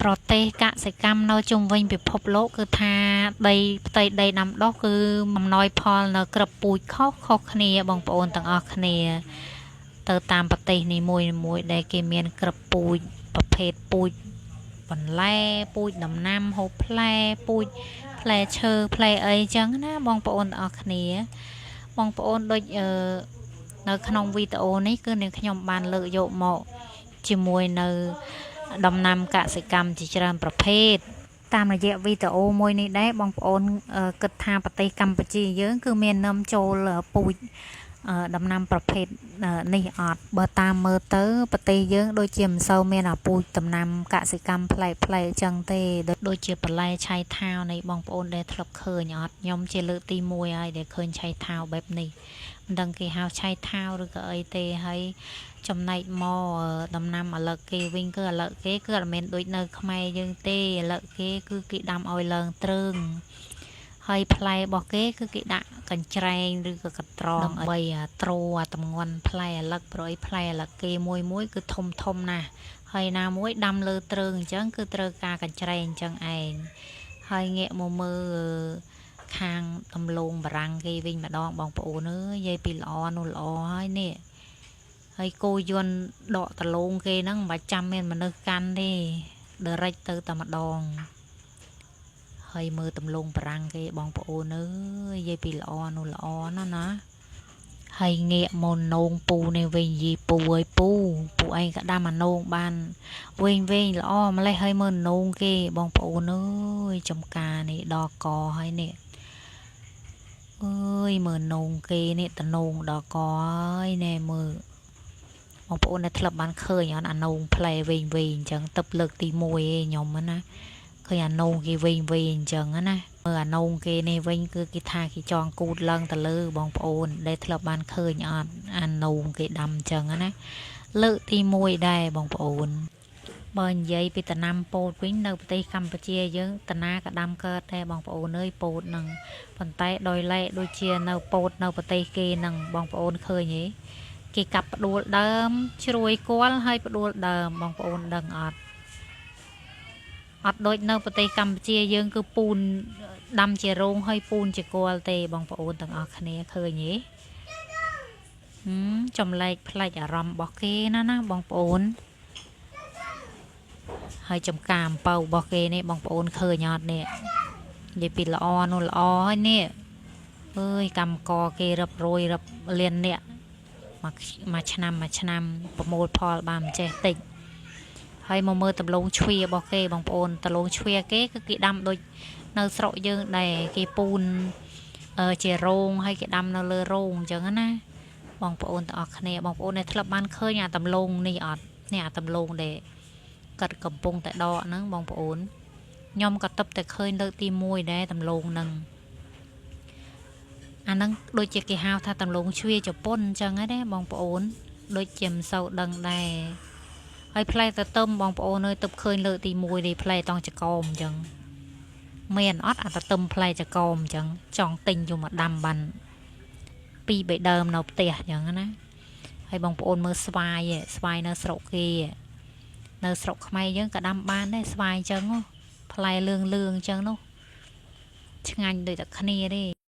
ប្រទេសកសិកម្មនៅជុំវិញពិភពលោកគឺថាដីផ្ទៃដីដាំដុះគឺអំណោយផលនៅក្របពូជខុសគ្នាបងប្អូនទាំងអស់គ្នាទៅតាមប្រទេសនីមួយៗដែលគេមានក្របពូជប្រភេទពូជបន្លែពូជដំណាំហូបផ្លែពូជផ្លែឈើផ្លែអីចឹងណាបងប្អូនទាំងអស់គ្នាបងប្អូនដូចនៅក្នុងវីដេអូនេះគឺនាងខ្ញុំបានលើកយកមកជាមួយនៅដំណាំកសិកម្មជាច្រើនប្រភេទតាមរយៈវីដេអូមួយនេះដែរបងប្អូនគិតថាប្រទេសកម្ពុជាយើងគឺមាននាំចូលពូជដំណាំប្រភេទនេះអត់បើតាមមើលទៅប្រទេសយើងដូចជាមិនសូវមានពូជដំណាំកសិកម្មផ្លែអញ្ចឹងទេដូចជាបន្លែឆៃថាវនៃបងប្អូនដែលធ្លាប់ឃើញអត់ខ្ញុំជាលើកទី1ហើយដែលឃើញឆៃថាវបែបនេះមិនដឹងគេហៅឆៃថាវឬក៏អីទេហើយចំណែកមកដំណាំឥឡូវគេវិញគឺឥឡូវគេគឺអត់មែនដូចនៅខ្មែរយើងទេឥឡូវគេគឺគេដាំឲ្យឡើងទ្រើងហើយផ្លែរបស់គេគឺគេដាក់កញ្ច្រែងឬក៏កត្រងដើម្បីទ្រតម្ងន់ផ្លែឥឡូវប្រយផ្លែឥឡូវគេមួយគឺធំណាស់ហើយណាមួយដាំលើទ្រើងអញ្ចឹងគឺត្រូវការកញ្ច្រែងអញ្ចឹងឯងហើយងាកមកមើលខាងដំឡូងបារាំងគេវិញម្ដងបងប្អូនអើយយាយពីល្អនោះល្អហើយនេះហើយគោយន្តដកដលងគេហ្នឹងមិនបាច់ចាំមានមនុស្សកាន់ទេដើរិចទៅតែម្ដងហើយមើលដំឡូងបារាំងគេបងប្អូនអើយយាយពីល្អនោះល្អណាហើយងាកមកនងពូនេះវិញយីពូអើយពូឯងក៏ដាំអានងបានវិញល្អម្លេះហើយមើលនងគេបងប្អូនអើយចំការនេះដល់កហើយនេះអើយមើលនងគេនេះតនងដល់កហើយណែមើលបងប្អូនដែលធ្លាប់បានឃើញអានងផ្លែវិញអញ្ចឹងទឹកលើកទី1ឯងខ្ញុំណាឃើញអានងគេវិញអញ្ចឹងណាមើលអានងគេនេះវិញគឺគេថាគេចងគូតឡើងទៅលើបងប្អូនដែលធ្លាប់បានឃើញអត់អានងគេដាំអញ្ចឹងណាលើកទី1ដែរបងប្អូនបើនិយាយពីដំណាំពោតវិញនៅប្រទេសកម្ពុជាយើងតាណាក៏ដាំកើតដែរបងប្អូនអើយពោតហ្នឹងប៉ុន្តែដោយឡែកដូចជានៅពោតនៅប្រទេសគេហ្នឹងបងប្អូនឃើញទេគេកាប់ផ្ដួលដើមជ្រួយគល់ហើយផ្ដួលដើមបងប្អូនដឹងអត់ដូចនៅប្រទេសកម្ពុជាយើងគឺពូនដាំជារងហើយពូនជាគល់ទេបងប្អូនទាំងអស់គ្នាឃើញទេចម្លែកផ្លែកអារម្មណ៍របស់គេណាបងប្អូនហើយចំការអំពៅរបស់គេនេះបងប្អូនឃើញអត់នេះនិយាយពីល្អនោះល្អហើយនេះអើយកម្មករគេរឹបរយរឹបលៀនអ្នកមួយឆ្នាំប្រមូលផលបានមិនចេះតិចហើយមកមើលដំឡូងជ្វារបស់គេបងប្អូនដំឡូងជ្វាគេគឺគេដាំដូចនៅស្រុកយើងដែរគេពូនជារងហើយគេដាំនៅលើរងអញ្ចឹងណាបងប្អូនទាំងអស់គ្នាបងប្អូនដែលធ្លាប់បានឃើញអាដំឡូងនេះអត់នេះអាដំឡូងដែលកាត់កំពុងតែដកហ្នឹងបងប្អូនខ្ញុំក៏ទើបតែឃើញលើកទី1ដែរដំឡូងហ្នឹងអាហ្នឹងដូចជាគេហៅថាដំឡូងជ្វាជប៉ុនអញ្ចឹងហ្នឹងបងប្អូនដូចជាមិនសូវដឹងដែរហើយផ្លែតទឹមបងប្អូនអើយទើបឃើញលើកទី1នេះផ្លែតង់ចកោមអញ្ចឹងមានអត់អាតទឹមផ្លែចកោមអញ្ចឹងចង់ទិញយកមកដាំបាន2 3ដើមនៅផ្ទះអញ្ចឹងណាហើយបងប្អូនមើលស្វាយនៅស្រុកគេនៅស្រុកខ្មែរយើងក៏ដាំបានដែរស្វាយអញ្ចឹងផ្លែលឿងអញ្ចឹងនោះឆ្ងាញ់ដូចតែគ្នាទេ